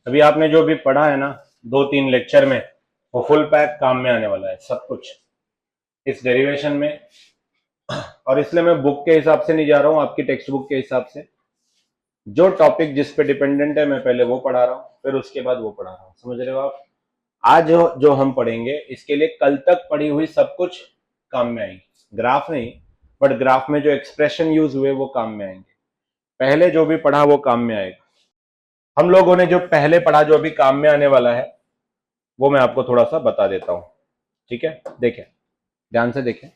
अभी आपने जो भी पढ़ा है ना 2-3 लेक्चर में, वो फुल पैक काम में आने वाला है सब कुछ इस डेरिवेशन में। और इसलिए मैं बुक के हिसाब से नहीं जा रहा हूं, आपकी टेक्स्ट बुक के हिसाब से। जो टॉपिक जिस पे डिपेंडेंट है मैं पहले वो पढ़ा रहा हूं, फिर उसके बाद वो पढ़ा रहा हूं। समझ रहे हो आप? आज जो हम पढ़ेंगे इसके लिए कल तक पढ़ी हुई सब कुछ काम में आएगी। ग्राफ नहीं, बट ग्राफ में जो एक्सप्रेशन यूज हुए वो काम में आएंगे। पहले जो भी पढ़ा वो काम में आएगा। हम लोगों ने जो पहले पढ़ा जो अभी काम में आने वाला है वो मैं आपको थोड़ा सा बता देता हूं। ठीक है, देखें, ध्यान से देखें।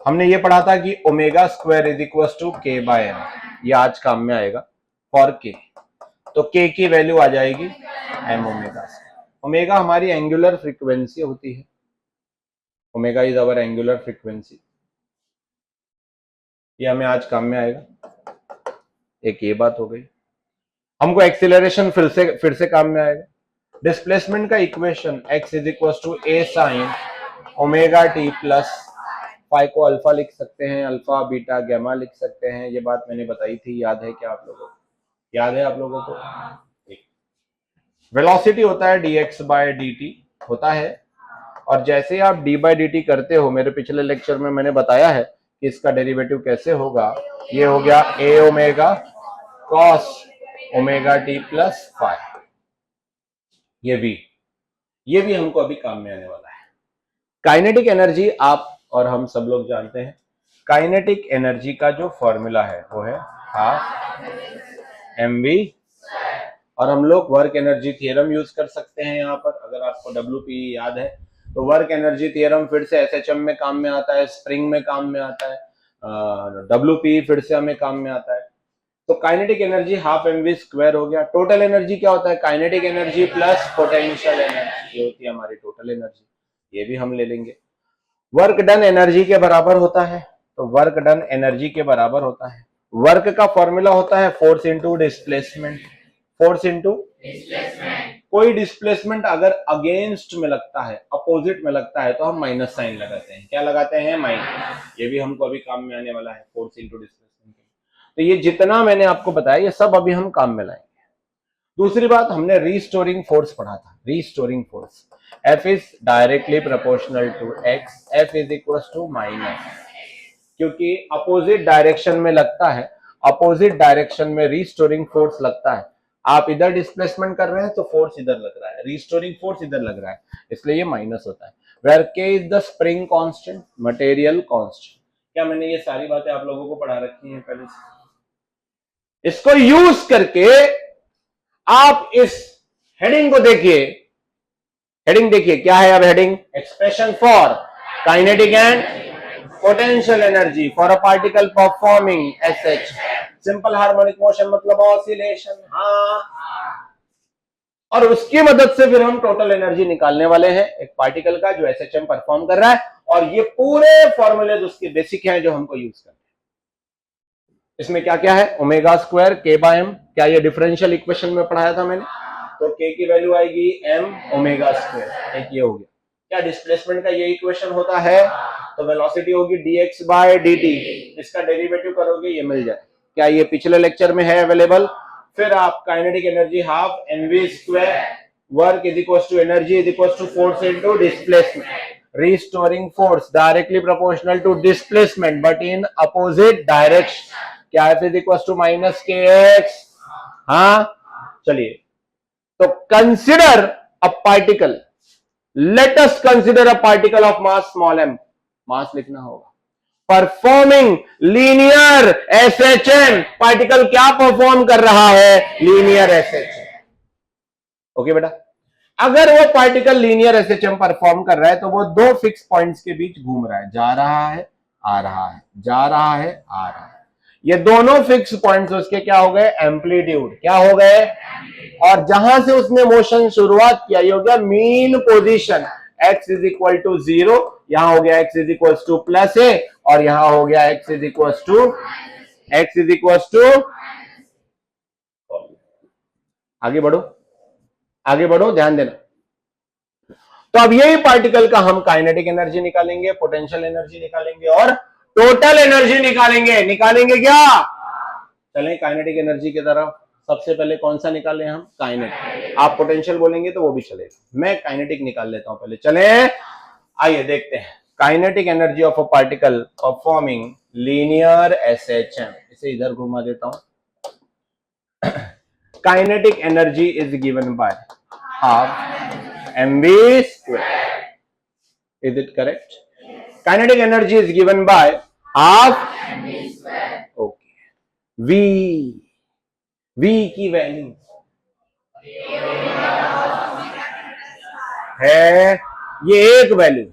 हमने ये पढ़ा था कि omega square is equal to k by m. ये आज काम में आएगा फॉर के। तो के की वैल्यू आ जाएगी एम ओमेगा। ओमेगा हमारी एंगुलर फ्रीक्वेंसी होती है। Omega is our angular frequency. ये हमें आज काम में आएगा। एक ये बात हो गई। हमको एक्सीलरेशन फिर से काम में आएगा। डिस्प्लेसमेंट का equation x is equal to a sine omega t plus phi को अल्फा लिख सकते हैं, अल्फा बीटा गैमा लिख सकते हैं। ये बात मैंने बताई थी, याद है क्या आप लोगों को? याद है आप लोगों को? वेलोसिटी होता है dx बाय dt होता है। और जैसे आप d बाई डी टी करते हो, मेरे पिछले लेक्चर में मैंने बताया है कि इसका डेरिवेटिव कैसे होगा। ये हो गया a omega cos omega t plus phi. ये भी हमको अभी काम में आने वाला है। काइनेटिक एनर्जी आप और हम सब लोग जानते हैं। काइनेटिक एनर्जी का जो फॉर्मूला है वो है हाफ mv। और हम लोग वर्क एनर्जी थ्योरम यूज कर सकते हैं यहाँ पर। अगर आपको WP याद है तो वर्क एनर्जी थ्योरम फिर से SHM में काम में आता है, स्प्रिंग में काम में आता है, WP फिर से हमें काम में आता है। तो kinetic energy half mv square हो गया। टोटल एनर्जी क्या होता है? Kinetic energy plus potential energy, ये होती है हमारी टोटल एनर्जी। ये भी हम ले लेंगे। वर्क डन एनर्जी के बराबर होता है। तो वर्क डन एनर्जी के बराबर होता है, वर्क का फॉर्मूला होता है force into displacement. Force into कोई डिस्प्लेसमेंट अगर अगेंस्ट में लगता है, अपोजिट में लगता है, तो हम माइनस साइन लगाते हैं। क्या लगाते हैं? माइनस। ये भी हमको अभी काम में आने वाला है, फोर्स इंटू डिस्प्लेसमेंट। तो ये जितना मैंने आपको बताया ये सब अभी हम काम में लाएंगे। दूसरी बात, हमने रीस्टोरिंग फोर्स पढ़ा था। Restoring force F is directly proportional to x, F is equal to minus, क्योंकि अपोजिट डायरेक्शन में लगता है, अपोजिट डायरेक्शन में रीस्टोरिंग फोर्स लगता है। आप इधर डिस्प्लेसमेंट कर रहे हैं तो फोर्स इधर लग रहा है, रीस्टोरिंग फोर्स इधर लग रहा है, इसलिए ये माइनस होता है। वेयर के is the spring constant, material constant. क्या मैंने ये सारी बातें आप लोगों को पढ़ा रखी हैं पहले से? इसको यूज करके आप इस हेडिंग को देखिए। हेडिंग देखिए क्या है। अब heading expression for kinetic and potential energy for a particle performing SH simple harmonic motion, मतलब ऑसिलेशन। हाँ, और उसकी मदद से फिर हम टोटल एनर्जी निकालने वाले हैं एक पार्टिकल का जो SHM परफॉर्म कर रहा है। और ये पूरे फॉर्मूले उसके बेसिक हैं जो हमको यूज करते हैं। इसमें क्या क्या है? ओमेगा स्क्वायर के बाय एम। क्या ये डिफरेंशियल इक्वेशन में पढ़ाया था मैंने? तो के की वैल्यू आएगी m ओमेगा स्क्वायर। एक ये हो गया। क्या डिस्प्लेसमेंट का ये इक्वेशन होता है? तो वेलोसिटी होगी dx बाय dt। इसका डेरिवेटिव करोगे ये मिल जाए। क्या ये पिछले लेक्चर में है अवेलेबल? फिर आप kinetic energy half mv square, work is equal to energy is equal to force into displacement. Restoring force directly proportional to displacement but in opposite direction. क्या F is equals to minus kx? हाँ, चलिए तो consider a particle. Let us consider a particle of mass small m. मास लिखना होगा। Performing linear SHM। Particle क्या perform कर रहा है? Linear SHM। ओके बेटा, अगर वो पार्टिकल लीनियर SHM परफॉर्म कर रहा है तो वो दो फिक्स पॉइंट्स के बीच घूम रहा है, जा रहा है आ रहा है, जा रहा है आ रहा है। ये दोनों फिक्स पॉइंट्स उसके क्या हो गए? एम्पलीट्यूड। क्या हो गए? और जहां से उसने मोशन शुरुआत किया ये हो गया mean position. x is equal to 0, यहां हो गया x is equal to plus a, और यहां हो गया x इज इक्वल टू आगे बढ़ो, आगे बढ़ो, ध्यान देना। तो अब यही पार्टिकल का हम काइनेटिक एनर्जी निकालेंगे, पोटेंशियल एनर्जी निकालेंगे और टोटल एनर्जी निकालेंगे। निकालेंगे क्या? चलें काइनेटिक एनर्जी की तरफ। सबसे पहले कौन सा निकालें हम? काइनेटिक। आप पोटेंशियल बोलेंगे तो वो भी चलेगा, मैं काइनेटिक निकाल लेता हूं पहले। चले आइए देखते हैं। Kinetic energy of a particle performing linear SHM, इसे इधर घुमा देता हूं। Kinetic energy is given by half mv square. Is it correct? Kinetic energy is given by half mv square. Okay, v की वैल्यू है, ये एक वैल्यू।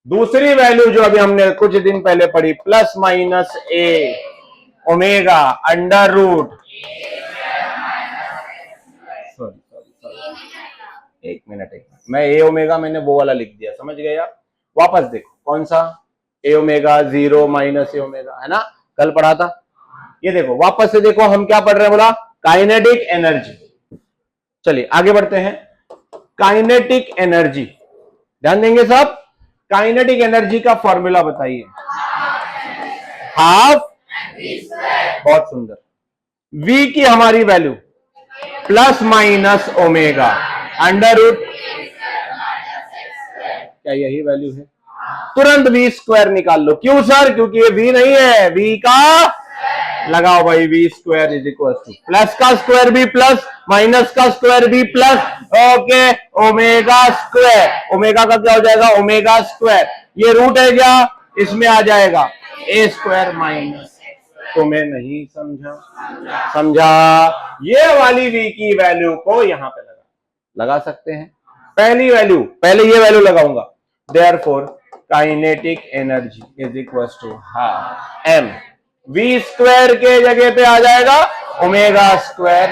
दूसरी वैल्यू जो अभी हमने कुछ दिन पहले पढ़ी, प्लस माइनस ए ओमेगा अंडर रूट, एक मिनट मैं ए ओमेगा मैंने वो वाला लिख दिया, समझ गए आप? वापस देखो कौन सा ए ओमेगा, 0 माइनस ए ओमेगा, है ना, कल पढ़ा था। ये देखो वापस से देखो हम क्या पढ़ रहे हैं, बोला काइनेटिक एनर्जी। चलिए आगे बढ़ते हैं। काइनेटिक एनर्जी, ध्यान देंगे साहब। काइनेटिक एनर्जी का फॉर्मूला बताइए। हाफ, बहुत सुंदर। v की हमारी value plus minus omega under root, क्या यही वैल्यू है? तुरंत v स्क्वायर निकाल लो। क्यों सर? क्योंकि ये v नहीं है, v का लगाओ भाई, v square is equal to plus का स्क्वायर भी प्लस, माइनस का स्क्वायर भी plus, okay, omega square. Omega का क्या हो जाएगा? Omega square. ये रूट है क्या? इसमें आ जाएगा ए स्क्वायर माइनस। तुम्हें नहीं समझा? ये वाली v की वैल्यू को यहां पे लगा सकते हैं। पहली वैल्यू, पहले ये वैल्यू लगाऊंगा, therefore kinetic energy is equal to half m, v square के जगह पे आ जाएगा ओमेगा स्क्वायर।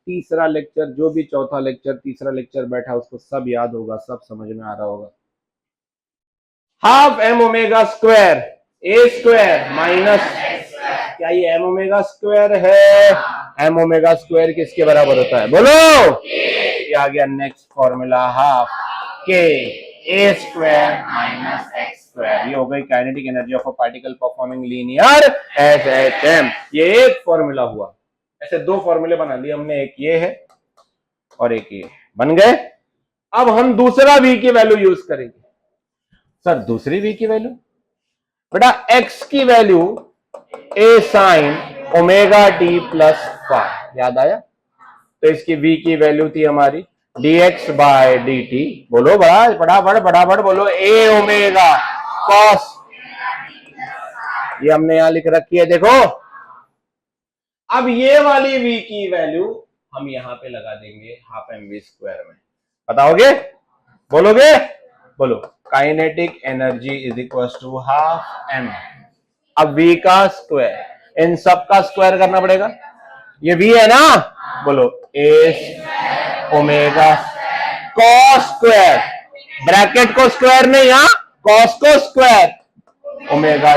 तीसरा लेक्चर, जो भी चौथा लेक्चर तीसरा लेक्चर बैठा उसको सब याद होगा, सब समझ में आ रहा होगा। Half m omega square a square minus, क्या ये m ओमेगा स्क्वायर है? m ओमेगा स्क्वायर किसके बराबर होता है? बोलो। ये आ गया next formula, half K A square minus x square. ये हो गई kinetic energy of a particle performing linear SHM. ये एक फॉर्मूला हुआ। ऐसे दो फॉर्मूले बना लिए हमने, एक ये है और एक ये, बन गए। अब हम दूसरा v की वैल्यू यूज करेंगे। सर दूसरी v की वैल्यू, बेटा x की value a sine omega t plus five, याद आया? तो इसकी v की वैल्यू थी हमारी dx बाय dt। बोलो बड़ा बोलो, ए ओमेगा कॉस, ये हमने यहां लिख रखी है, देखो। अब ये वाली v की वैल्यू हम यहां पे लगा देंगे हाफ mv स्क्वायर में। बताओगे? बोलोगे? बोलो। Kinetic energy is equal to half m, अब v का स्क्वायर, इन सब का स्क्वायर करना पड़ेगा। ये v है ना, बोलो ए ओमेगा कॉस स्क्वायर, ब्रैकेट को स्क्वायर नहीं, हाँ, कॉस को स्क्वायर, ओमेगा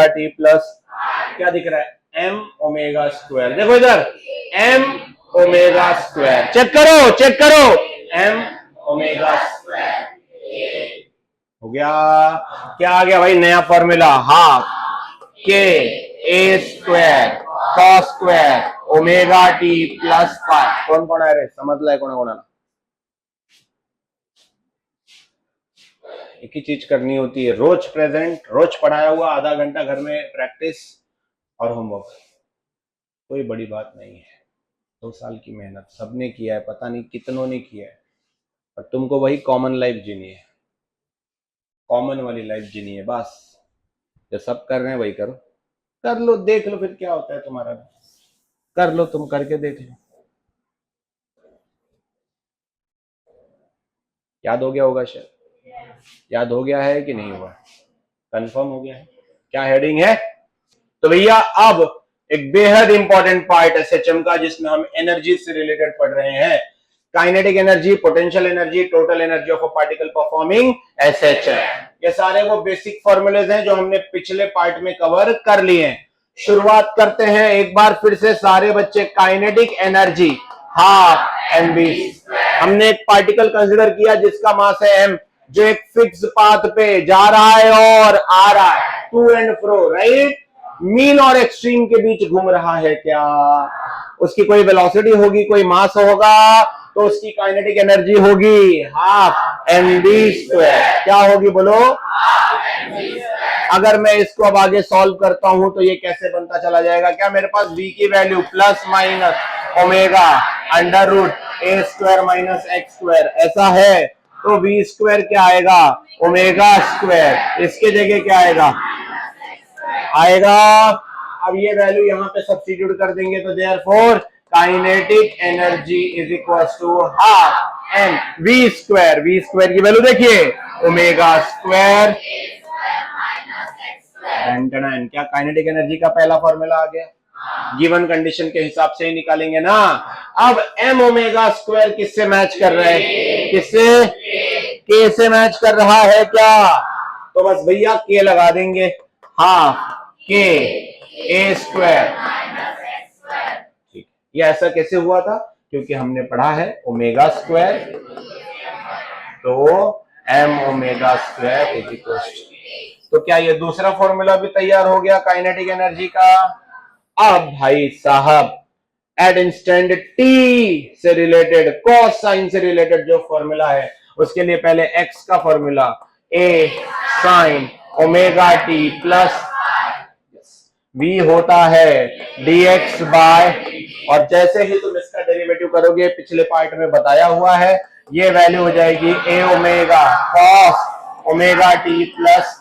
टी प्लस क्या दिख रहा है? m omega square. देखो इधर m ओमेगा स्क्वायर, चेक करो m ओमेगा स्क्वायर हो गया। क्या आ गया भाई? नया formula, half K A square cos square omega t plus five. कौन कौन है रे? समझ ला कौन है? एक ही चीज करनी होती है, रोज प्रेजेंट, रोज पढ़ाया हुआ, आधा घंटा घर में प्रैक्टिस और होमवर्क। कोई बड़ी बात नहीं है। 2 साल की मेहनत सबने किया है, पता नहीं कितनों ने किया है, और तुमको वही कॉमन लाइफ जीनी है, कॉमन वाली लाइफ जीनी है बस। जो सब कर रहे हैं वही करो, कर लो, देख लो फिर क्या होता है तुम्हारा। कर लो, तुम करके देख लो। याद हो गया होगा शायद, याद हो गया है कि नहीं हुआ? कंफर्म हो गया है? क्या हेडिंग है? तो भैया अब एक बेहद इंपॉर्टेंट पार्ट एसएचएम का, जिसमें हम एनर्जी से रिलेटेड पढ़ रहे हैं। Kinetic energy, potential energy, total energy of a particle performing SHM. ये सारे वो बेसिक फॉर्मूलेज हैं जो हमने पिछले पार्ट में कवर कर लिए हैं। शुरुआत करते हैं एक बार फिर से सारे बच्चे। काइनेटिक एनर्जी हाफ mv, हमने एक पार्टिकल कंसिडर किया जिसका मास है m, जो एक फिक्स पाथ पे जा रहा है और आ रहा है, to and fro, right. Mean और एक्सट्रीम के बीच घूम रहा है क्या? उसकी कोई वेलोसिटी होगी, कोई मास होगा, तो उसकी काइनेटिक एनर्जी होगी हाफ mv²। क्या होगी बोलो? अगर मैं इसको अब आगे सॉल्व करता हूं तो ये कैसे बनता चला जाएगा? क्या मेरे पास v की value plus minus omega under root A square minus x square ऐसा है, तो v स्क्वायर क्या आएगा? Omega square. इसके जगह क्या आएगा? अब ये वैल्यू यहाँ पे सब्स्टिट्यूट कर देंगे तो therefore kinetic energy is equal to half m v square. V square की वैल्यू देखिए ओमेगा स्क्वायर। क्या काइनेटिक एनर्जी का पहला फॉर्मूला आ गया? गिवन कंडीशन के हिसाब से ही निकालेंगे ना। अब एम ओमेगा स्क्वायर किससे मैच कर रहा है? किससे? के से मैच कर रहा है क्या? तो बस भैया के लगा देंगे, हाफ के ए स्क्वायर। ठीक, ये ऐसा कैसे हुआ था? क्योंकि हमने पढ़ा है ओमेगा स्क्वायर, तो m omega square is equal. तो क्या ये दूसरा फॉर्मूला भी तैयार हो गया काइनेटिक एनर्जी का? अब भाई साहब एट इंस्टेंट टी से रिलेटेड, कॉस साइन से रिलेटेड जो फॉर्मूला है उसके लिए पहले एक्स का formula A sine omega t plus v होता है dx बाय, और जैसे ही तुम इसका डेरिवेटिव करोगे, पिछले पार्ट में बताया हुआ है, ये वैल्यू हो जाएगी a omega cos omega t plus.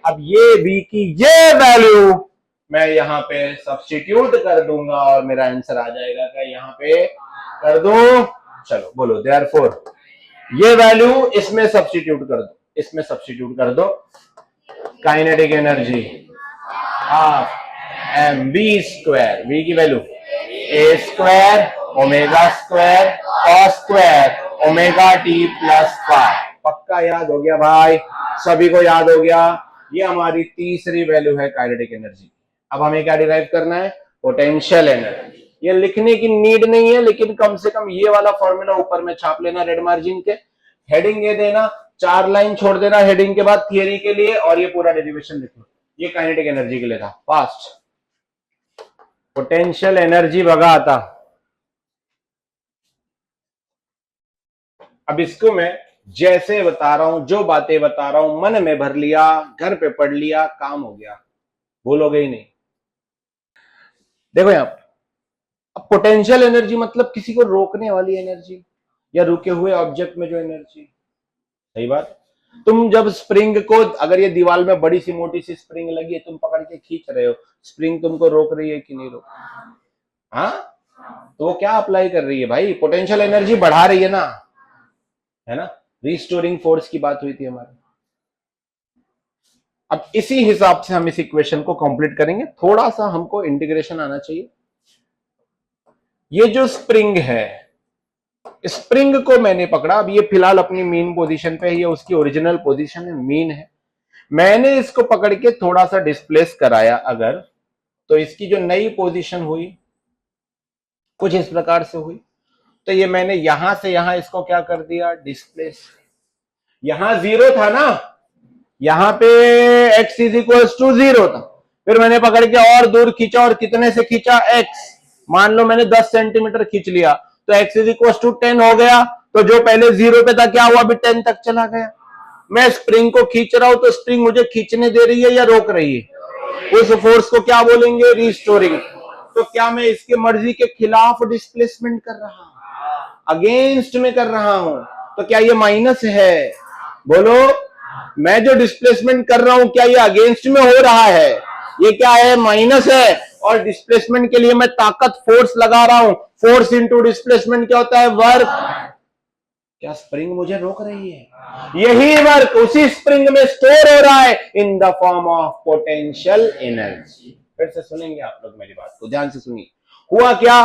अब ये v की ये वैल्यू मैं यहाँ पे सब्स्टिट्यूट कर दूंगा और मेरा आंसर आ जाएगा। क्या यहाँ पे कर दूं? चलो बोलो देयरफॉर ये वैल्यू इसमें सब्स्टिट्यूट कर दो, इसमें सब्स्टिट्यूट कर दो। Kinetic energy half m v square, v की value A square omega square cos square omega t plus 5। पक्का याद हो गया भाई? सभी को याद हो गया? ये हमारी तीसरी वैल्यू है काइनेटिक एनर्जी। अब हमें क्या डिराइव करना है? Potential energy. ये लिखने की नीड नहीं है, लेकिन कम से कम ये वाला फॉर्मूला ऊपर में छाप लेना रेड मार्जिन के। हेडिंग ये देना, 4 लाइन छोड़ देना हेडिंग के बाद थियरी के लिए, और ये पूरा डेरिवेशन लिखो। ये काइनेटिक एनर्जी के लिए था। फास्ट पोटेंशियल एनर्जी बगा आता। अब इसको मैं जैसे बता रहा हूं, जो बातें बता रहा हूं, मन में भर लिया, घर पे पढ़ लिया, काम हो गया, भूलोगे ही नहीं। देखो यहां अब पोटेंशियल एनर्जी मतलब किसी को रोकने वाली एनर्जी या रुके हुए ऑब्जेक्ट में जो एनर्जी। सही बात। तुम जब स्प्रिंग को, अगर ये दीवार में बड़ी सी मोटी सी स्प्रिंग लगी है, तुम पकड़ के खींच रहे हो, स्प्रिंग तुमको रोक रही है कि नहीं रोक? हाँ, तो वो क्या अप्लाई कर रही है भाई? पोटेंशियल एनर्जी बढ़ा रही है ना, है ना? रिस्टोरिंग फोर्स की बात हुई थी हमारी। अब इसी हिसाब से हम इस इक्वेशन को कंप्लीट करेंगे। थोड़ा सा हमको इंटीग्रेशन आना चाहिए। ये जो स्प्रिंग है, स्प्रिंग को मैंने पकड़ा, अब ये फिलहाल अपनी मीन पोजीशन पे है, ये उसकी ओरिजिनल पोजीशन है, मीन है। मैंने इसको पकड़ के थोड़ा सा डिस्प्लेस कराया अगर, तो इसकी जो नई पोजीशन हुई कुछ इस प्रकार से हुई। तो ये मैंने यहां से यहां इसको क्या कर दिया? डिस्प्लेस। यहां 0 था ना, यहां पे x इज इक्वल टू 0 था, फिर मैंने पकड़ के और दूर खींचा, और कितने से खींचा? x। मान लो मैंने 10 सेंटीमीटर खींच लिया, तो x इज इक्वल टू 10 हो गया। तो जो पहले 0 पे था क्या हुआ? अभी 10 तक चला गया। मैं स्प्रिंग को खींच रहा हूं, तो स्प्रिंग मुझे खींचने दे रही है या रोक रही है? उस फोर्स को क्या बोलेंगे? रिस्टोरिंग। तो क्या मैं इसके मर्जी के खिलाफ डिस्प्लेसमेंट कर रहा हूं? अगेंस्ट में कर रहा हूं। तो क्या ये माइनस है? बोलो, मैं जो डिस्प्लेसमेंट कर रहा हूं क्या ये अगेंस्ट में हो रहा है? ये क्या है? माइनस है। और डिस्प्लेसमेंट के लिए मैं ताकत फोर्स लगा रहा हूं। फोर्स इंटू डिस्प्लेसमेंट क्या होता है? वर्क। क्या स्प्रिंग मुझे रोक रही है? यही वर्क उसी स्प्रिंग में स्टोर हो रहा है in the form of potential energy. फिर से सुनेंगे आप लोग मेरी बात को, ध्यान से सुनिए। हुआ क्या?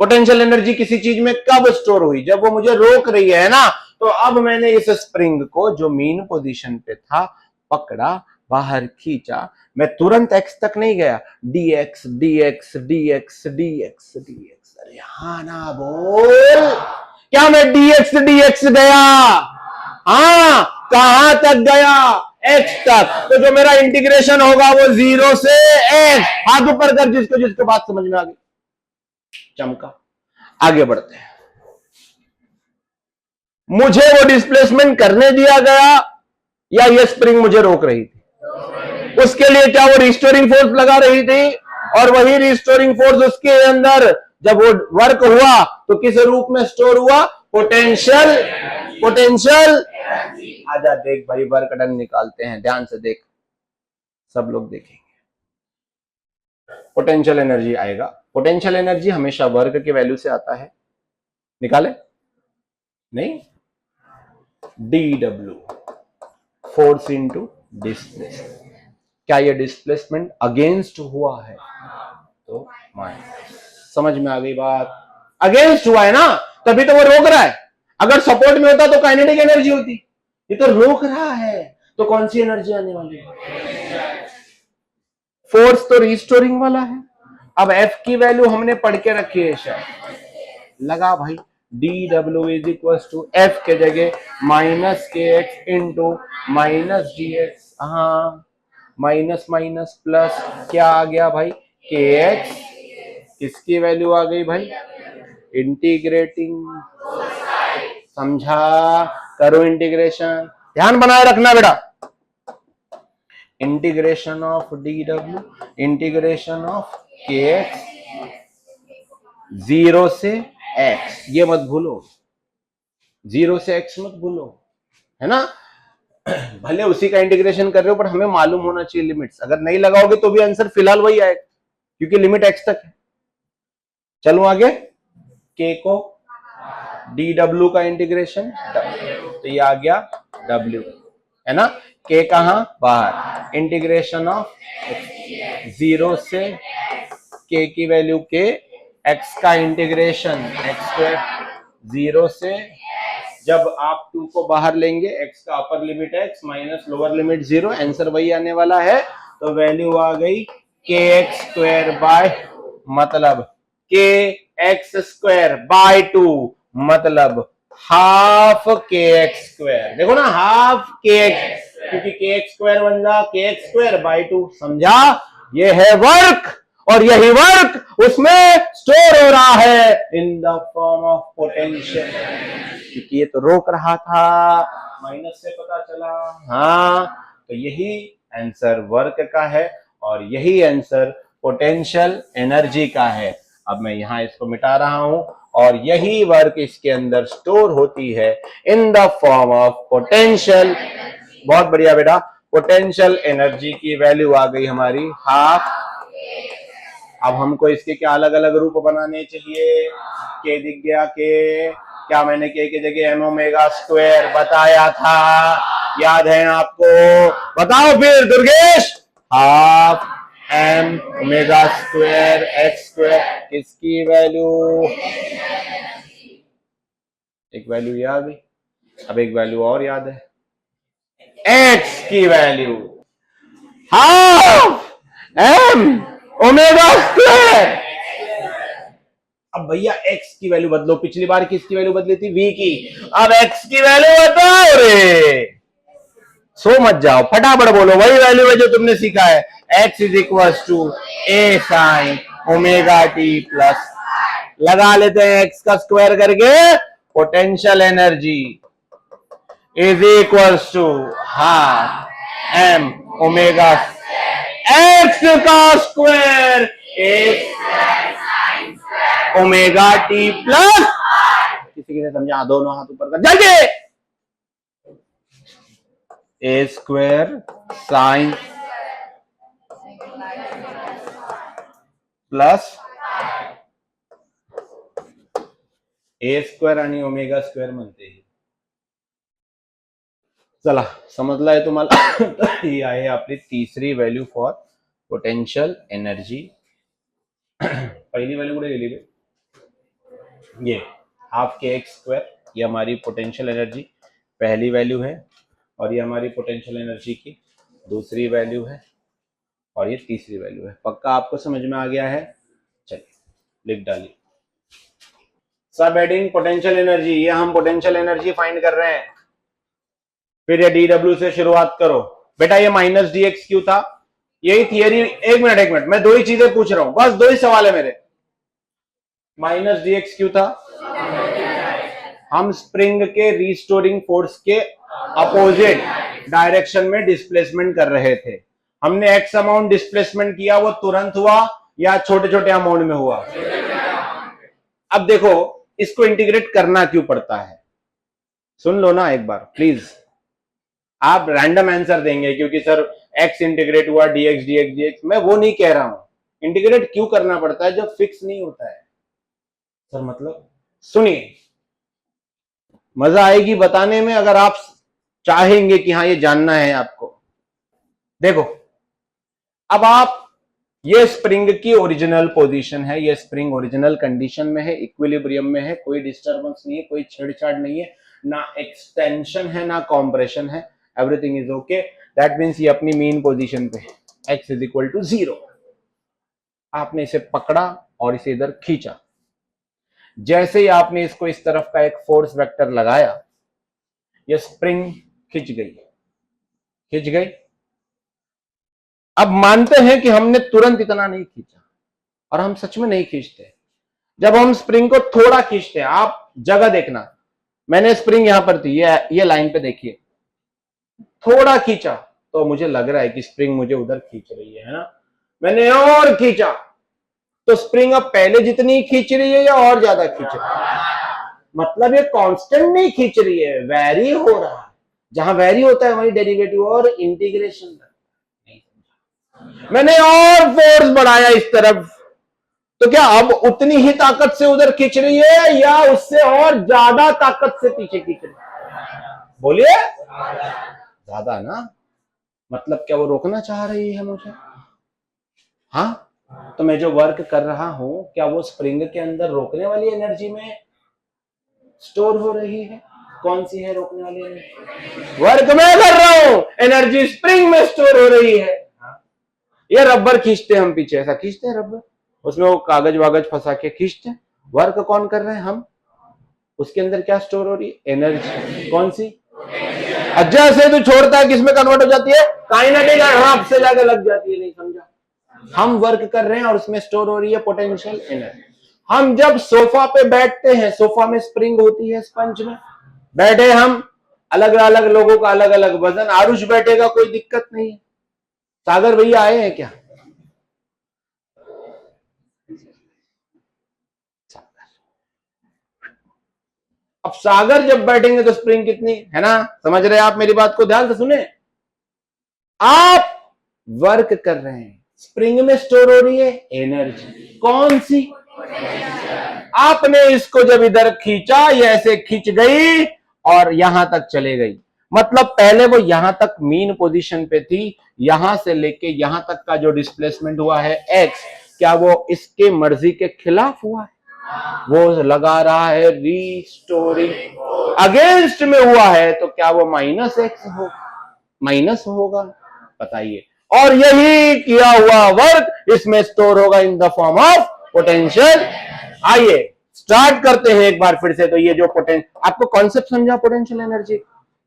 पोटेंशियल एनर्जी किसी चीज में कब स्टोर हुई? जब वो मुझे रोक रही है ना। तो अब मैंने इस स्प्रिंग को जो मीन पोजीशन पे था पकड़ा, बाहर खींचा, मैं तुरंत एक्स तक नहीं गया। dx dx dx dx dx। अरे हाँ ना बोल, क्या मैं dx dx गया? हाँ, कहां तक गया? x तक। तो जो मेरा इंटीग्रेशन होगा वो 0 से x। हाथ ऊपर कर जिसको जिसको बात समझ में आ गई। चमका। आगे बढ़ते हैं। मुझे वो डिस्प्लेसमेंट करने दिया गया या ये स्प्रिंग मुझे रोक रही थी? उसके लिए क्या वो रिस्टोरिंग फोर्स लगा रही थी? और वही रिस्टोरिंग फोर्स उसके अंदर जब वो वर्क हुआ तो किस रूप में स्टोर हुआ? पोटेंशियल। पोटेंशियल। आजा देख भाई, वर्क डन निकालते हैं, ध्यान से देख, सब लोग देखेंगे। पोटेंशियल एनर्जी आएगा। पोटेंशियल एनर्जी हमेशा वर्क के वैल्यू से आता है। निकाले? नहीं, dw फोर्स इंटू डिस्प्लेसमेंट। क्या ये डिस्प्लेसमेंट अगेंस्ट हुआ है? तो माइनस। समझ में आ गई बात? अगेंस्ट हुआ है ना, तभी तो वो रोक रहा है। अगर सपोर्ट में होता तो काइनेटिक एनर्जी होती। ये तो रोक रहा है, तो कौन सी एनर्जी आने वाली है? फोर्स तो रिस्टोरिंग वाला है। अब F की वैल्यू हमने पढ़ के रखी है शायद, लगा भाई। dw is equal to f के जगह minus k x into minus d x. हाँ, माइनस माइनस प्लस क्या आ गया भाई? के एक्स। किसकी वैल्यू आ गई भाई? इंटीग्रेटिंग। समझा? करो इंटीग्रेशन, ध्यान बनाए रखना बेटा। Integration of dw integration of के एक्स 0 से x, ये मत भूलो, 0 से x मत भूलो, है ना? भले उसी का इंटीग्रेशन कर रहे हो पर हमें मालूम होना चाहिए लिमिट्स। अगर नहीं लगाओगे तो भी आंसर फिलहाल वही आएगा, क्योंकि लिमिट x तक है। चलो आगे, k को dw का इंटीग्रेशन तो ये आ गया w, है ना? k कहां? बाहर। इंटीग्रेशन ऑफ 0 से k की वैल्यू k, x का इंटीग्रेशन x स्क्वायर 0 से, जब आप 2 को बाहर लेंगे x का upper limit x minus lower limit 0, answer वही आने वाला है। तो वैल्यू आ गई kx स्क्वायर बाय, मतलब kx स्क्वायर बाय 2, मतलब हाफ kx स्क्वायर। देखो ना, हाफ kx, क्योंकि kx स्क्वायर बन जा kx स्क्वायर बाय 2। समझा? ये है वर्क, और यही वर्क उसमें स्टोर हो रहा है in the form of potential, क्योंकि ये तो रोक रहा था। माइनस से पता चला। हाँ, तो यही आंसर वर्क का है और यही आंसर पोटेंशियल एनर्जी का है। अब मैं यहां इसको मिटा रहा हूं, और यही वर्क इसके अंदर स्टोर होती है in the form of potential. बहुत बढ़िया बेटा। पोटेंशियल एनर्जी की वैल्यू आ गई हमारी हाफ। अब हमको इसके क्या अलग अलग रूप बनाने चाहिए? के दिख गया के, क्या मैंने के की जगह एम ओमेगा स्क्वायर बताया था? याद है आपको? बताओ फिर Durgesh. Half m omega square x square, किसकी वैल्यू? एक वैल्यू याद है, अब एक वैल्यू और याद है, एक्स की value half m omega square. अब भैया x की वैल्यू बदलो। पिछली बार किसकी वैल्यू बदली थी? v की। अब x की वैल्यू बताओ रे, सो मत जाओ, फटाफट बोलो। वही वैल्यू है जो तुमने सीखा है, x is equal to a sine omega t plus, लगा लेते हैं x का स्क्वायर करके। Potential energy is equal to half m omega x का स्क्वायर ओमेगा टी प्लस, किसी ने समझा? दोनों हाथ ऊपर कर जल्दी। A square sine plus a square आणि ओमेगा स्क्वायर म्हणते. चला समजलं आहे तुम्हाला? ही आहे आपली तीसरी वैल्यू फॉर पोटेंशियल एनर्जी. पहली वैल्यू कुठे गेली? ये हाफ के एक्स स्क्वायर, ये हमारी पोटेंशियल एनर्जी पहली वैल्यू है, और ये हमारी पोटेंशियल एनर्जी की दूसरी वैल्यू है, और ये तीसरी वैल्यू है. पक्का आपको समझ में आ गया है? चलिए लिख डालिए. सब एडिंग पोटेंशियल एनर्जी, ये हम पोटेंशियल एनर्जी फाइंड कर रहे हैं. फिर ये dw से शुरुआत करो. बेटा ये माइनस डी एक्स क्यों था? यही थियरी, एक मिनट, मैं दो ही चीजें पूछ रहा हूं, बस दो ही सवाल है मेरे। माइनस डी एक्स क्यों था? हम स्प्रिंग के रिस्टोरिंग फोर्स के अपोजिट डायरेक्शन में डिस्प्लेसमेंट कर रहे थे। हमने एक्स अमाउंट डिस्प्लेसमेंट किया, वो तुरंत हुआ या छोटे छोटे अमाउंट में हुआ? अब देखो इसको इंटीग्रेट करना क्यों पड़ता है, सुन लो ना एक बार प्लीज। आप रैंडम आंसर देंगे क्योंकि सर एक्स इंटीग्रेट हुआ डीएक्स डीएक्स डीएक्स, मैं वो नहीं कह रहा हूं। इंटीग्रेट क्यों करना पड़ता है जब फिक्स नहीं होता है? सर मतलब सुनिए, मजा आएगी बताने में अगर आप चाहेंगे कि हाँ ये जानना है आपको। देखो अब आप, ये स्प्रिंग की ओरिजिनल पोजीशन है, ये स्प्रिंग ओरिजिनल कंडीशन में है, इक्विलिब्रियम में है, कोई डिस्टर्बेंस नहीं है, कोई छेड़छाड़ नहीं है, ना एक्सटेंशन है ना कॉम्प्रेशन है, everything is okay. That means ये अपनी मीन पोजीशन पे है, x इज इक्वल टू 0। आपने इसे पकड़ा और इसे इधर खींचा, जैसे ही आपने इसको इस तरफ का एक फोर्स वेक्टर लगाया, ये स्प्रिंग खिंच गई। अब मानते हैं कि हमने तुरंत इतना नहीं खींचा, और हम सच में नहीं खींचते। जब हम स्प्रिंग को थोड़ा खींचते हैं, आप जगह देखना, मैंने स्प्रिंग यहां पर थी, ये लाइन पे देखिए, थोड़ा खींचा तो मुझे लग रहा है कि स्प्रिंग मुझे उधर खींच रही है ना। मैंने और खींचा तो स्प्रिंग अब पहले जितनी खींच रही है या और ज्यादा खींच रही है? मतलब ये कांस्टेंट नहीं खींच रही है, वेरी हो रहा है। जहां वेरी होता है वही डेरिवेटिव और इंटीग्रेशन। मैंने और फोर्स बढ़ाया इस तरफ, तो क्या अब उतनी ही ताकत से उधर खींच रही है या उससे और ज्यादा ताकत से पीछे खींच रही है? बोलिए, ज्यादा ना। मतलब क्या वो रोकना चाह रही है मुझे? हाँ, तो मैं जो वर्क कर रहा हूं, क्या वो स्प्रिंग के अंदर रोकने वाली एनर्जी में स्टोर हो रही है? कौन सी है रोकने वाली एनर्जी? वर्क मैं कर रहा हूं, एनर्जी स्प्रिंग में स्टोर हो रही है। ये रबर खींचते हम पीछे, ऐसा खींचते हैं रबर, उसमें वो कागज वागज फंसा के खींचते हैं। वर्क कौन कर रहे हैं? हम। उसके अंदर क्या स्टोर हो रही है? एनर्जी। कौन सी? जैसे तू छोड़ता है किसमें कन्वर्ट हो जाती है? काइनेटिक हाफ से जाकर लग जाती है। नहीं समझा? हम वर्क कर रहे हैं और उसमें स्टोर हो रही है पोटेंशियल एनर्जी। हम जब सोफा पे बैठते हैं, सोफा में स्प्रिंग होती है, स्पंज में बैठे हम, अलग अलग लोगों का अलग अलग वजन, आरुष बैठेगा कोई दिक्कत नहीं है। सागर भैया आए हैं क्या? अब सागर जब बैठेंगे तो स्प्रिंग कितनी है ना? समझ रहे हैं आप मेरी बात को? ध्यान से सुने, आप वर्क कर रहे हैं, स्प्रिंग में स्टोर हो रही है एनर्जी। कौन सी? आपने इसको जब इधर खींचा, ये ऐसे खींच गई और यहां तक चले गई। मतलब पहले वो यहां तक मीन पोजीशन पे थी, यहां से लेके यहां तक का जो डिस्प्लेसमेंट हुआ है एक्स, क्या वो इसके मर्जी के खिलाफ हुआ है? वो लगा रहा है रीस्टोरिंग, अगेंस्ट में हुआ है, तो क्या वो माइनस एक्स हो, माइनस होगा? बताइए। और यही किया हुआ वर्क इसमें स्टोर होगा in the form of potential. आइए स्टार्ट करते हैं एक बार फिर से। तो ये जो पोटेंशियल, आपको कॉन्सेप्ट समझा? पोटेंशियल एनर्जी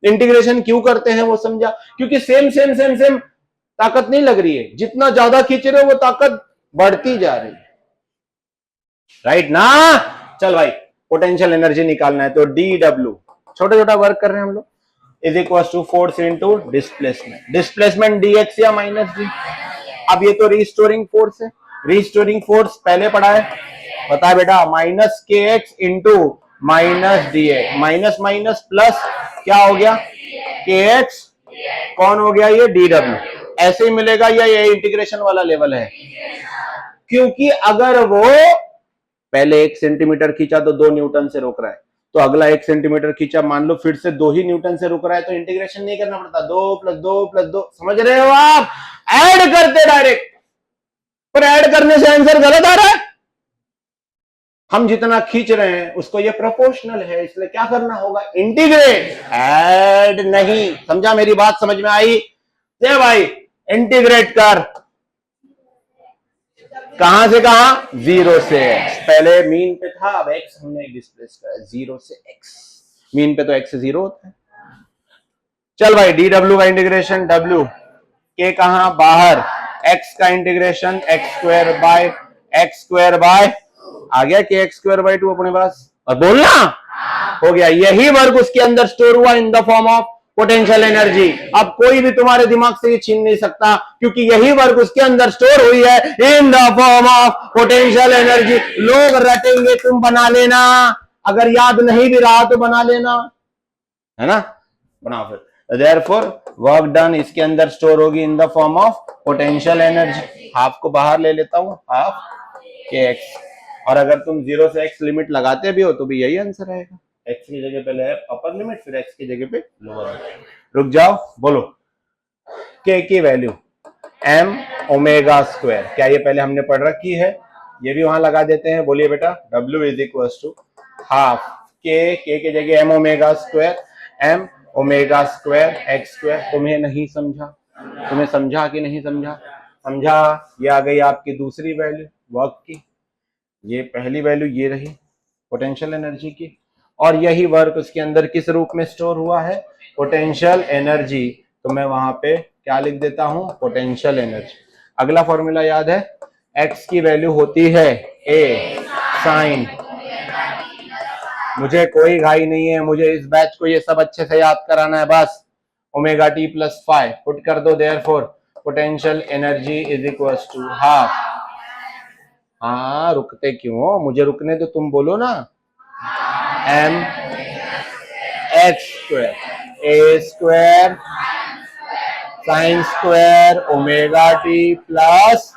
इंटीग्रेशन क्यों करते हैं वो समझा? क्योंकि सेम सेम सेम सेम ताकत नहीं लग रही है, जितना ज्यादा खींच रहे हो वो ताकत बढ़ती जा रही है, राइट ना? चल भाई, पोटेंशियल एनर्जी निकालना है तो डी डब्ल्यू, छोटा छोटा वर्क कर रहे हैं हम लोग, is equal to force into displacement. Displacement dx या माइनस डी। अब ये तो रिस्टोरिंग फोर्स है, रिस्टोरिंग फोर्स पहले पढ़ा है, पता है बेटा, minus k x into minus d x, minus minus plus क्या हो गया? के एक्स, कौन हो गया ये? डी डब्ल्यू। ऐसे ही मिलेगा या ये इंटीग्रेशन वाला लेवल है? क्योंकि अगर वो पहले 1 सेंटीमीटर खींचा तो 2 न्यूटन से रोक रहा है, तो अगला 1 सेंटीमीटर खींचा, मान लो फिर से 2 ही न्यूटन से रुक रहा है, तो इंटीग्रेशन नहीं करना पड़ता, 2 + 2 + 2, समझ रहे हो आप? ऐड करते डायरेक्ट, पर ऐड करने से आंसर गलत आ रहा है। हम जितना खींच रहे हैं उसको ये प्रोपोर्शनल है, इसलिए क्या करना होगा? इंटीग्रेट, ऐड नहीं। समझा मेरी बात? समझ में आई? दे भाई, इंटीग्रेट कर। कहां से कहां? 0 से x। पहले मीन पे था, अब x हमने डिस्प्लेस करा, 0 से x। मीन पे तो x 0 होता है। चल भाई, डी डब्ल्यू का इंटीग्रेशन, w के कहां बाहर, x का इंटीग्रेशन x स्क्वायर बाय आ गया के एक्स स्क्वायर बाय 2 अपने पास, और बोलना हो गया। यही वर्क उसके अंदर स्टोर हुआ in the form of potential energy. अब कोई भी तुम्हारे दिमाग से ये छीन नहीं सकता, क्योंकि यही वर्क उसके अंदर स्टोर हुई है in the form of potential energy. लोग रटेंगे, तुम बना लेना, अगर याद नहीं भी रहा तो बना लेना, है ना, बनाओ फिर। देयरफॉर वर्क डन इसके अंदर स्टोर होगी in the form of potential energy. Half को बाहर ले लेता हूं, हाफ के एक्स, और अगर तुम 0 से x लिमिट लगाते भी हो तो भी यही आंसर आएगा। x की जगह पहले है अपर लिमिट, फिर x की जगह पे लोअर लिमिट। रुक जाओ, बोलो k की वैल्यू m ओमेगा स्क्वायर, क्या ये पहले हमने पढ़ रखी है, ये भी वहां लगा देते हैं। बोलिए बेटा, w is equal to half k की जगह m omega square, m omega square x square. तुम्हें नहीं समझा, तुम्हें समझा कि नहीं समझा? समझा। ये आ गई आपकी दूसरी वैल्यू वर्क की, ये पहली वैल्यू ये रही पोटेंशियल एनर्जी की, और यही वर्क उसके अंदर किस रूप में स्टोर हुआ है, पोटेंशियल एनर्जी। तो मैं वहां पे क्या लिख देता हूं, पोटेंशियल एनर्जी। अगला फॉर्मूला याद है, x की वैल्यू होती है a साइन, मुझे कोई घाई नहीं है, मुझे इस बैच को ये सब अच्छे से याद कराना है बस। ओमेगा टी प्लस 5 पुट कर दो, therefore potential energy is equal to half. हाँ, रुकते क्यों हो, मुझे रुकने तो, तुम बोलो ना, m x square a square sine square omega t plus,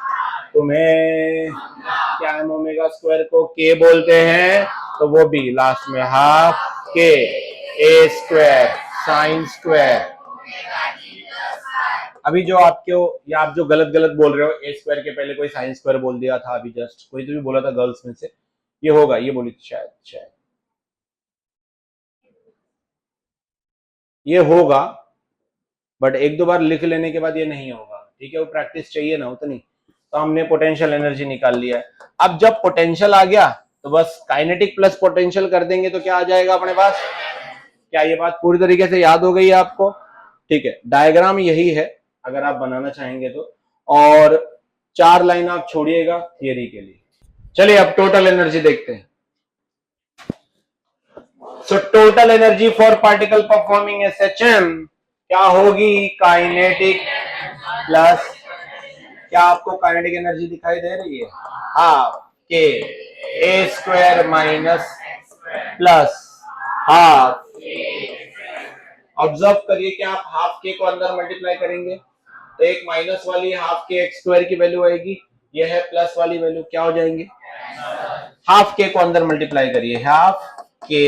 तुम्हें क्या m ओमेगा स्क्वायर को k बोलते हैं तो वो भी लास्ट में half k a square sine square. अभी जो आपको, या आप जो गलत गलत बोल रहे हो, ए स्क्वायर के पहले कोई साइन स्क्वायर बोल दिया था अभी जस्ट, कोई तो भी बोला था गर्ल्स में से, ये होगा, ये बोली शायद शायद ये होगा, बट एक दो बार लिख लेने के बाद ये नहीं होगा, ठीक है, वो प्रैक्टिस चाहिए ना उतनी। तो हमने पोटेंशियल एनर्जी निकाल लिया है। अब जब पोटेंशियल आ गया तो बस काइनेटिक प्लस पोटेंशियल कर देंगे तो क्या आ जाएगा अपने पास। क्या ये बात पूरी तरीके से याद हो गई है आपको? ठीक है, डायग्राम यही है अगर आप बनाना चाहेंगे तो, और 4 लाइन आप छोड़िएगा थियरी के लिए। चलिए अब टोटल एनर्जी देखते हैं। So total energy for particle performing SHM क्या होगी, काइनेटिक प्लस, क्या आपको काइनेटिक एनर्जी दिखाई दे रही है, half K A square minus plus half. Observe करिए कि आप हाफ के को अंदर मल्टीप्लाई करेंगे तो एक माइनस वाली हाफ के एक्स स्क्वायर की वैल्यू आएगी, ये है प्लस वाली वैल्यू, क्या हो जाएंगे, हाफ के को अंदर मल्टीप्लाई करिए, half K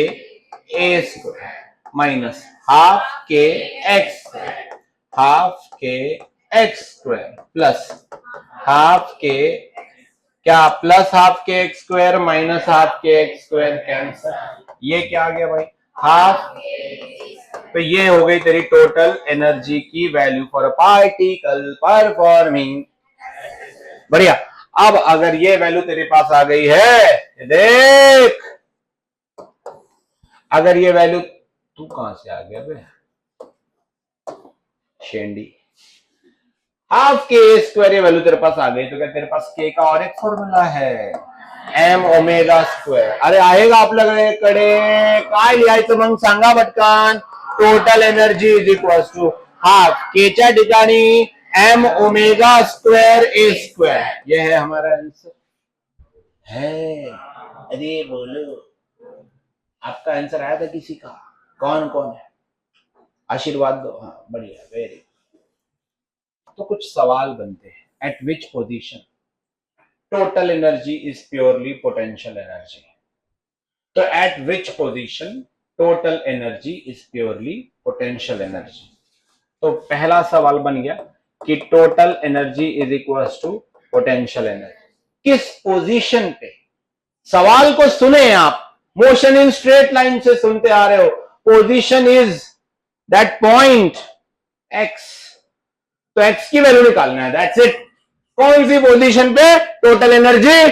A square minus half के एक्स स्क्वायर, हाफ के x square plus half K, क्या प्लस हाफ के एक्स स्क्वायर माइनस हाफ के एक्स स्क्वायर कैंसर, ये क्या आ गया भाई, हाफ। तो ये हो गई तेरी टोटल एनर्जी की वैल्यू फॉर पार्टिकल परफॉर्मिंग। बढ़िया। अब अगर ये वैल्यू तेरे पास आ गई है, देख, अगर ये वैल्यू, तू कहां से आ गया बे शेंडी, हाफ के स्क्वायर ये वैल्यू तेरे पास आ गई, तो क्या तेरे पास के का और एक फॉर्मूला है, एम ओमेगा स्क्वायर। अरे आएगा आपल्याकडे कडे काय लिहायचं मग सांगा पटकन, total energy is equal to half k च्या ठिकाणी m omega square a square, ये है हमारा आंसर है। अरे बोलो, आपका आंसर आया था किसी का, कौन कौन है, आशीर्वाद दो। हाँ बढ़िया, वेरी। तो कुछ सवाल बनते हैं, at which position total energy is purely potential energy. तो at which position total energy is purely potential energy. तो पहला सवाल बन गया कि total energy is equal to potential energy, किस पोजीशन पे। सवाल को सुने आप, मोशन इन स्ट्रेट लाइन से सुनते आ रहे हो, position is that point x, तो एक्स की वैल्यू निकालना है, दैट्स इट। कौन सी पोजीशन पे टोटल एनर्जी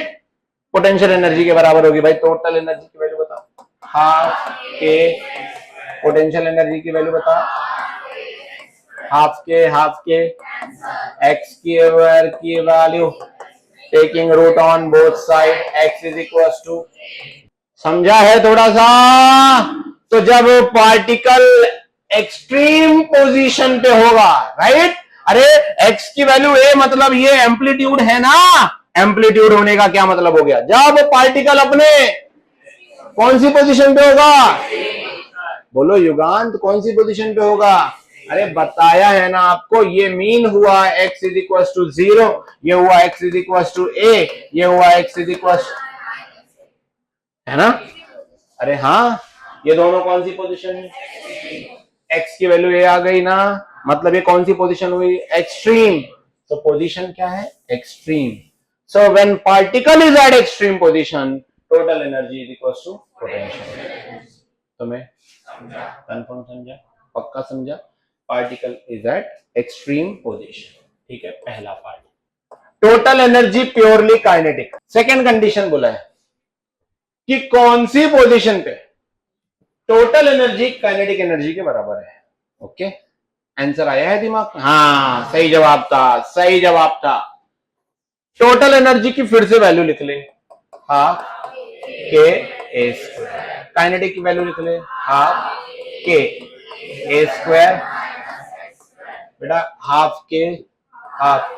पोटेंशियल एनर्जी के बराबर होगी भाई, टोटल एनर्जी की वैल्यू बताओ, हाफ के, पोटेंशियल एनर्जी की वैल्यू बताओ, हाफ के x की value taking root on both side, x is equal to, समझा है थोड़ा सा? तो जब पार्टिकल एक्सट्रीम पोजीशन पे होगा, राइट, अरे x की वैल्यू a मतलब ये एम्पलीट्यूड है ना, एम्पलीट्यूड होने का क्या मतलब हो गया, जब पार्टिकल अपने कौन सी पोजीशन पे होगा, बोलो युगांत, कौन सी पोजीशन पे होगा? अरे बताया है ना आपको, ये मीन हुआ x इज इक्वल टू 0, ये हुआ x is equal to a, ये हुआ x इज इक्वल, है ना? अरे हाँ, ये दोनों कौन सी पोजीशन है? x की वैल्यू a आ गई ना, मतलब ये कौन सी पोजीशन हुई? एक्सट्रीम। तो पोजीशन क्या है? Extreme. So when particle is at extreme position, total energy is equal to potential. तुम्हें कंफर्म समझा? पक्का समझा? Particle is at extreme position, ठीक है, पहला part. Total energy purely kinetic. Second condition बोला है कि कौन सी पोजीशन पे टोटल एनर्जी काइनेटिक एनर्जी के बराबर है। ओके, आंसर आया है दिमाग में? हाँ, सही जवाब था, सही जवाब था। टोटल एनर्जी की फिर से वैल्यू लिख ले, half K A square. Kinetic की वैल्यू लिख ले, हाफ के ए स्क्वायर। बेटा हाफ के, हाफ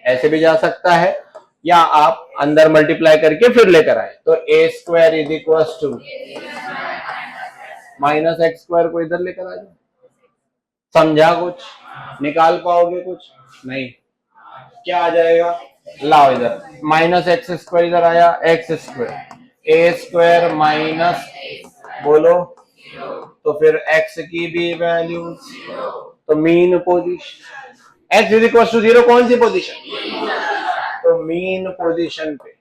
ऐसे भी जा सकता है, या आप अंदर मल्टीप्लाई करके फिर लेकर आए, तो A square is equal to minus x square को इधर लेकर आ जाओ। समझा? कुछ निकाल पाओगे? कुछ नहीं, क्या आ जाएगा? लाओ इधर, माइनस एक्स स्क्वायर इधर आया, x square, a square minus, बोलो, तो फिर एक्स की भी वैल्यू, तो mean position, x is equal to 0 कौन सी पोजीशन? तो मीन पोजीशन पे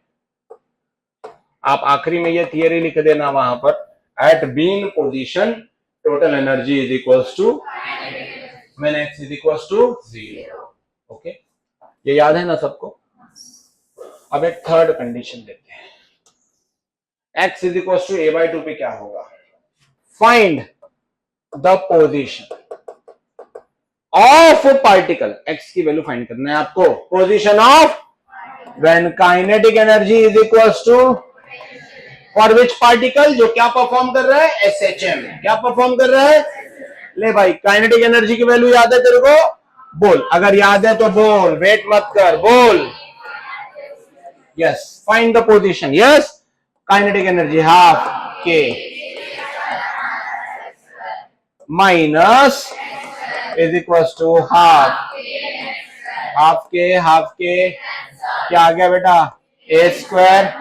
आप आखिरी में ये थियरी लिख देना वहां पर, at mean position total energy is equal to when x is equal to 0। Okay, ये याद है ना सबको? अब एक थर्ड कंडीशन लेते हैं, x is equal to a by 2 पे क्या होगा? Find the position of particle, x की वैल्यू फाइंड करना है आपको, position of when kinetic energy is equal to for which particle, जो क्या परफॉर्म कर रहा है? SHM। क्या परफॉर्म कर रहा है? ले भाई, काइनेटिक एनर्जी की वैल्यू याद है तेरे को? बोल, अगर याद है तो बोल, वेट मत कर, बोल। Yes, find the position. Yes, kinetic energy half K minus is equal to half, half K क्या आ गया बेटा? A square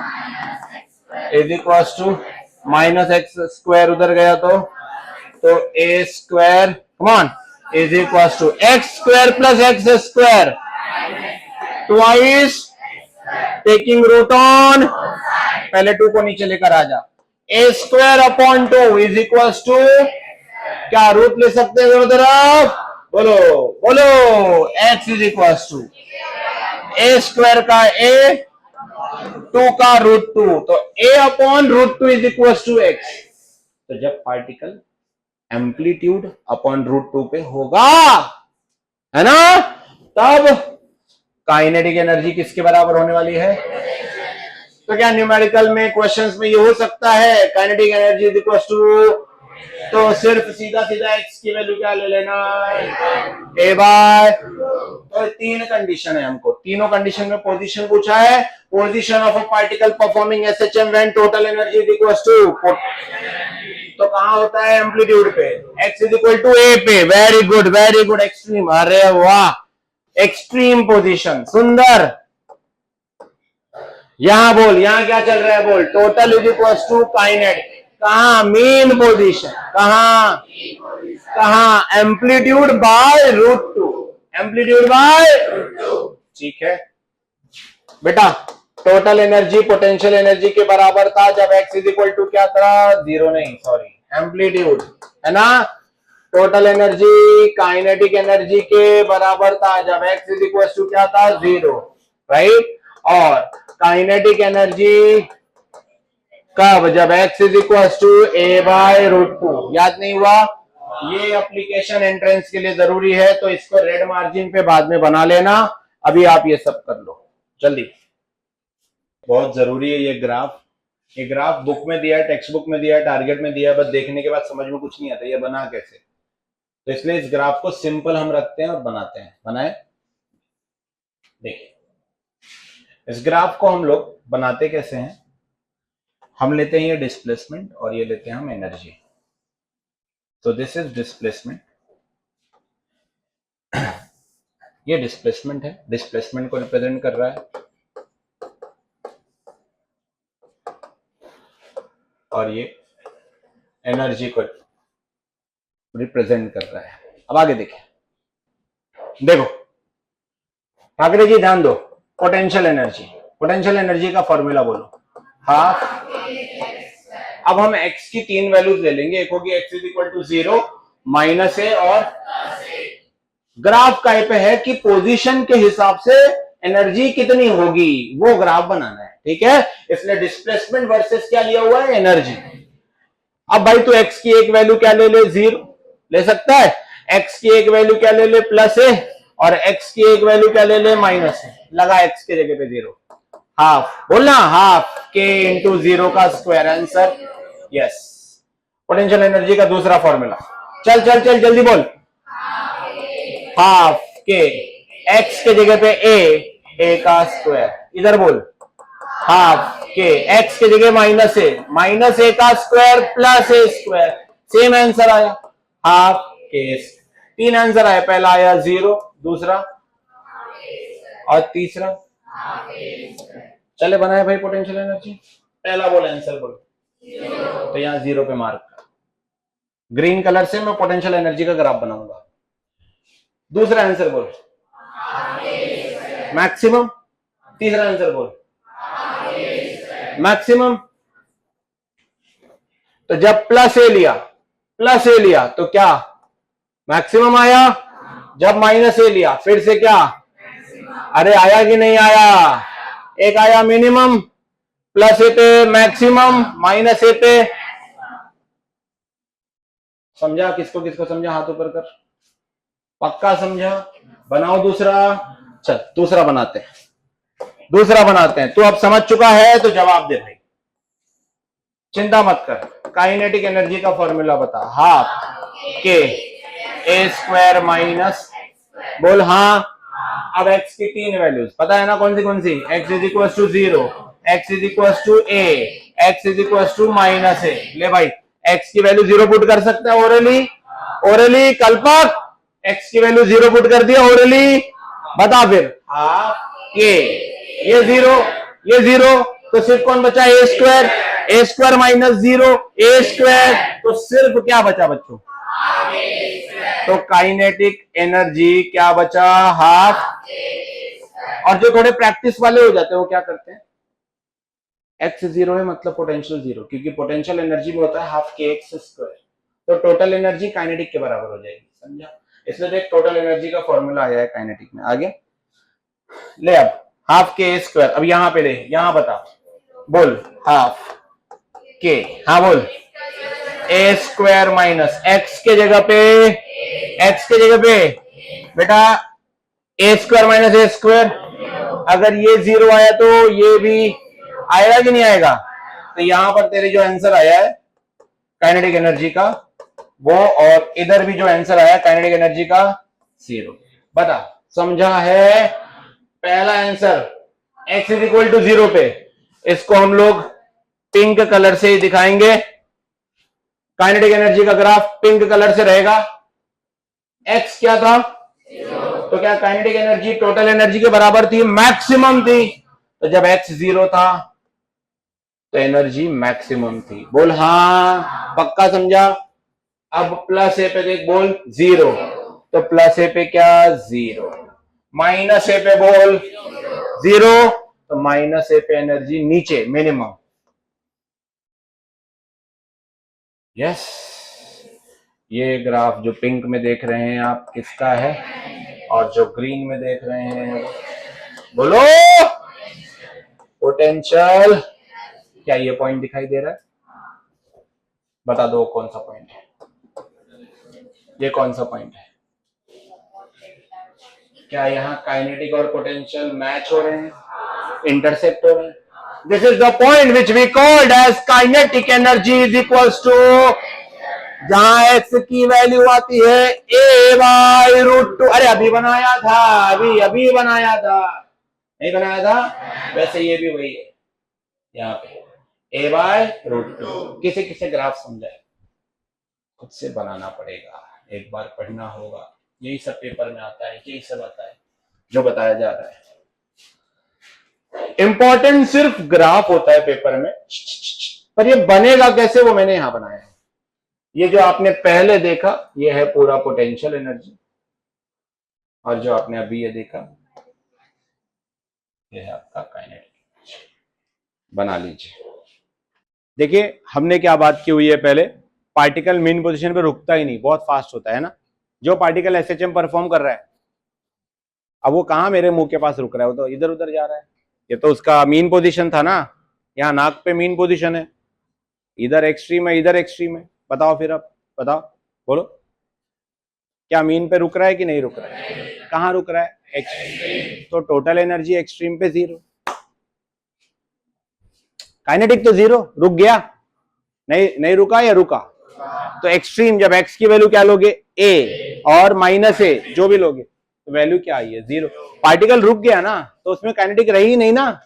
is equal to minus x square, उधर गया तो A square come on is equal to x square plus x square twice taking root on, पहले 2 को नीचे लेकर आ जा, A square upon 2 is equal to, क्या रूट ले सकते हैं दोनों तरफ? बोलो बोलो, x is equal to A square का ए, 2 का रूट 2, तो A upon root 2 is equal to x. तो जब पार्टिकल एम्पलीट्यूड अपॉन रूट 2 पे होगा, है ना, तब काइनेटिक एनर्जी किसके बराबर होने वाली है? तो क्या न्यूमेरिकल में क्वेश्चंस में ये हो सकता है kinetic energy is equal to, तो सिर्फ सीधा सीधा एक्स की वैल्यू क्या ले लेना? ए बाय। तो 3 कंडीशन है, हमको तीनों कंडीशन में पोजीशन पूछा है, position of a particle performing SHM when total energy is equal to, तो कहां होता है? एम्पलीट्यूड पे, x is equal to a पे। वेरी गुड एक्सट्रीम, अरे वाह, एक्सट्रीम पोजीशन, सुंदर। यहां बोल, यहां क्या चल रहा है? बोल, total is equal to kinetic, कहां? मीन पोजीशन, कहां? Amplitude by root 2, amplitude by, ठीक है बेटा। टोटल एनर्जी पोटेंशियल एनर्जी के बराबर था जब x इज इक्वल टू क्या था? 0 नहीं, सॉरी, एम्पलीट्यूड, है ना। टोटल एनर्जी काइनेटिक एनर्जी के बराबर था जब x इज इक्वल टू क्या था? 0, राइट। और काइनेटिक एनर्जी कब? जब x is equal to a by root 2। याद नहीं हुआ? ये एप्लीकेशन एंट्रेंस के लिए जरूरी है, तो इसको रेड मार्जिन पे बाद में बना लेना। अभी आप ये सब कर लो जल्दी, बहुत जरूरी है ये ग्राफ बुक में दिया है, टेक्स्ट बुक में दिया है, टारगेट में दिया है, बस देखने के बाद समझ में कुछ नहीं आता ये बना कैसे। तो इसलिए इस ग्राफ को सिंपल हम रखते हैं और बनाते हैं। बनाए, देखिए इस ग्राफ को हम लोग बनाते कैसे हैं, हम लेते हैं ये डिस्प्लेसमेंट और ये लेते हैं हम एनर्जी। तो दिस इज डिस्प्लेसमेंट, ये डिस्प्लेसमेंट है, डिस्प्लेसमेंट को रिप्रेजेंट कर रहा है, और ये एनर्जी को रिप्रेजेंट कर रहा है। अब आगे देखिए, देखो ठाकरे जी ध्यान दो, पोटेंशियल एनर्जी, पोटेंशियल एनर्जी का फॉर्मूला बोलो, हाफ। अब हम x की 3 वैल्यूज ले लेंगे, एक होगी x is equal to 0, -a और ग्राफ काय पे है कि पोजीशन के हिसाब से एनर्जी कितनी होगी वो ग्राफ बनाना है, ठीक है। इसलिए डिस्प्लेसमेंट वर्सेस क्या लिया हुआ है, एनर्जी। अब भाई तू x की एक वैल्यू क्या ले ले, 0 ले सकता है, x की एक वैल्यू क्या ले ले, +a, और x की एक वैल्यू क्या ले ले, -a। लगा x के जगह पे 0, हाफ बोलना, हाफ k इंटू 0 का square, answer yes. Potential energy का दूसरा फॉर्मूला, चल चल चल जल्दी बोल, हाफ के x के जगह पे a का स्क्वायर, इधर बोल, हाफ के x के जगह -a का square plus a square, same answer आया, हाफ के। 3 आंसर आया, पहला आया 0, दूसरा और तीसरा, चले बनाए भाई पोटेंशियल एनर्जी। पहला बोल आंसर बोल, तो यहां 0 पे मार्क, ग्रीन कलर से मैं पोटेंशियल एनर्जी का ग्राफ बनाऊंगा। दूसरा आंसर बोल, मैक्सिमम। तीसरा आंसर बोल, मैक्सिमम। तो जब प्लस ए लिया तो क्या मैक्सिमम आया, जब -a लिया फिर से क्या, अरे आया कि नहीं आया, एक आया मिनिमम, +a पे मैक्सिमम, -a पे, समझा, किसको किसको समझा हाथ ऊपर कर, पक्का समझा। बनाओ दूसरा, चल दूसरा बनाते हैं, तू अब समझ चुका है तो जवाब दे भाई, चिंता मत कर। काइनेटिक एनर्जी का फॉर्मूला बता, half K A square minus, बोल हाँ। अब x की 3 वैल्यूज पता है ना, कौन सी, x is equal to 0, x is equal to a, x is equal to -a। ले भाई x की वैल्यू 0 पुट कर सकता है ओरली कल्पक, x की वैल्यू 0 पुट कर दिया ओरली, बता फिर, हाफ के, ये 0 तो सिर्फ कौन बचा, a स्क्वायर -0, a स्क्वायर, तो सिर्फ क्या बचा बच्चों, तो काइनेटिक एनर्जी क्या बचा, हाफ। और जो थोड़े प्रैक्टिस वाले हो जाते हैं वो क्या करते हैं, x 0 है मतलब पोटेंशियल 0, क्योंकि पोटेंशियल एनर्जी में होता है हाफ के एक्स स्क्वायर, तो टोटल एनर्जी काइनेटिक के बराबर हो जाएगी, समझा। इसलिए देख टोटल एनर्जी का फॉर्मूला आया है काइनेटिक में, आगे ले। अब हाफ के स्क्वायर, अब यहां पे ले, यहां बता, बोल हाफ के, हाँ बोल, ए स्क्वायर माइनस एक्स के जगह पे बेटा A square minus A square, अगर ये 0 आया तो ये भी आएगा कि नहीं आएगा, तो यहां पर तेरे जो आंसर आया है काइनेटिक एनर्जी का वो, और इधर भी जो आंसर आया काइनेटिक एनर्जी का 0। बता समझा है, पहला answer x is equal to 0 पे, इसको हम लोग पिंक कलर से ही दिखाएंगे, काइनेटिक एनर्जी का ग्राफ पिंक कलर से रहेगा, x क्या था, तो क्या काइनेटिक एनर्जी टोटल एनर्जी के बराबर थी, मैक्सिमम थी, तो जब x 0 था तो एनर्जी मैक्सिमम थी, बोल हाँ, पक्का समझा। अब प्लस ए पे देख, बोल 0, तो प्लस ए पे क्या 0, माइनस ए पे बोल 0, तो माइनस ए पे एनर्जी नीचे मिनिमम, यस। ये ग्राफ जो पिंक में देख रहे हैं आप किसका है, और जो ग्रीन में देख रहे हैं बोलो पोटेंशियल, क्या ये पॉइंट दिखाई दे रहा है, बता दो कौन सा पॉइंट है, ये कौन सा पॉइंट है, क्या यहाँ काइनेटिक और पोटेंशियल मैच हो रहे हैं, इंटरसेप्ट हो रहे हैं? This is the point which we called as kinetic energy is equals to, जहां एक्स की वैल्यू आती है a/√2। अरे अभी बनाया था, अभी बनाया था, नहीं बनाया था? वैसे ये भी वही है, यहाँ पे a/√2। किसे किसे ग्राफ समझाए, खुद से बनाना पड़ेगा, एक बार पढ़ना होगा। यही सब पेपर में आता है, यही सब आता है जो बताया जा रहा है। इंपॉर्टेंट सिर्फ ग्राफ होता है पेपर में, पर ये बनेगा कैसे वो मैंने यहां बनाया है। ये जो आपने पहले देखा ये है पूरा पोटेंशियल एनर्जी, और जो आपने अभी ये देखा ये है आपका काइनेटिक। बना लीजिए। देखिए हमने क्या बात की हुई है, पहले पार्टिकल मीन पोजीशन पे रुकता ही नहीं, बहुत फास्ट होता है ना। जो पार्टिकल एसएचएम परफॉर्म कर रहा है, अब वो कहां मेरे मुंह के पास रुक रहा है, वो तो इधर उधर जा रहा है। ये तो उसका मीन पोजीशन था ना, यहाँ नाक पे मीन पोजीशन है, इधर एक्सट्रीम है, इधर एक्सट्रीम है। बताओ फिर, अब बताओ, बोलो, क्या मीन पे रुक रहा है कि नहीं रुक रहा है? कहां रुक रहा है? एक्सट्रीम। तो टोटल एनर्जी एक्सट्रीम पे 0, काइनेटिक तो 0, रुक गया नहीं रुका या रुका? तो एक्सट्रीम जब एक्स की वैल्यू क्या लोगे, a और -a जो भी लोगे, तो वैल्यू क्या आई है, 0। पार्टिकल रुक गया ना, तो उसमें काइनेटिक रही नहीं ना,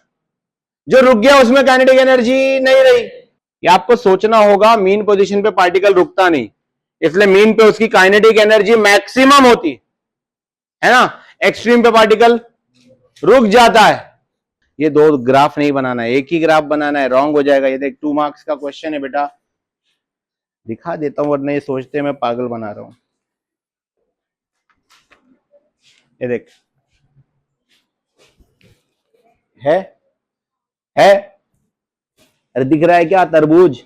जो रुक गया उसमें काइनेटिक एनर्जी नहीं रही। ये आपको सोचना होगा, मीन पोजीशन पे पार्टिकल रुकता नहीं, इसलिए मीन पे उसकी काइनेटिक एनर्जी मैक्सिमम होती है ना, एक्सट्रीम पे पार्टिकल रुक जाता है। ये दो ग्राफ नहीं बनाना है, एक ही ग्राफ बनाना है, रॉन्ग हो जाएगा। ये देख 2 मार्क्स का क्वेश्चन है बेटा, दिखा देता हूं वरना ये सोचते हैं मैं पागल बना रहा हूं। ये देख, है अरे दिख रहा है क्या, तरबूज?